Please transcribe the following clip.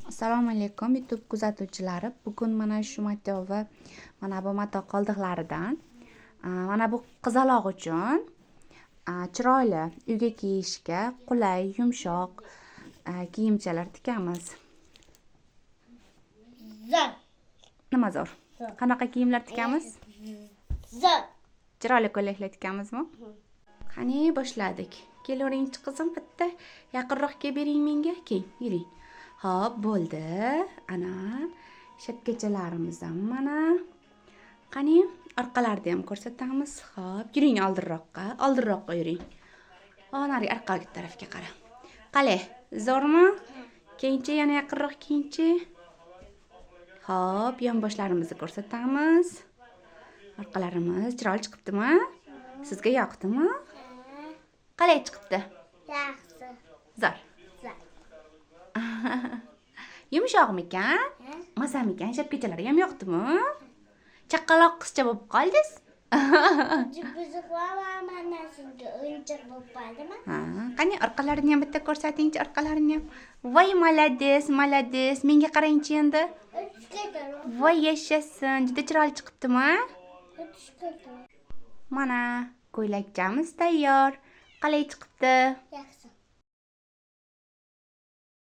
Assalomu alaykum YouTube kuzatuvchilari. Bugun mana shu mato va mana bu mato qoldiqlaridan mana bu qizaloq uchun chiroyli uyga kiyishga qulay, yumshoq kiyimchalar tikamiz. Zo'r. Nima zo'r? Qanaqa kiyimlar tikamiz? Zo'r. Chiroyli ko'ylaklar tikamizmi? Qani boshladik. Kelaveringchi qizim, bitta yaqinroq kelib bering menga. Keling, yuring. Hop, bo'ldi. Ana shapkachalarimiz ham mana. Qani orqalarida ham ko'rsatamiz. Hop, yuring oldinroqqa yuring. Nari orqa tarafga qara. Qalay, zo'rmi? Keyinchi yana yaqinroq keyinchi. Hop, yonboshlarimizni ko'rsatamiz. Orqalarimiz chiroyli chiqibdimi? Sizga yoqdimi? Qalay chiqibdi? Yaxshi. Zo'r. Zo'r. Yumshoqmikan? Mazamikan? Shapkachalari ham yoqdimi? Chaqaloq qizcha bo'lib qoldingiz? Buzuqlar mana shunga o'yinchoq bo'lib qoldimi? Qani orqalarini ham bitta ko'rsatingchi, orqalarini ham. Voy, malades. Menga qarangchi endi. Voy, yashasin. Juda chiroyli chiqibdimi? Mana ko'ylakchamiz tayyor. Qalay chiqibdi? Yaxshi.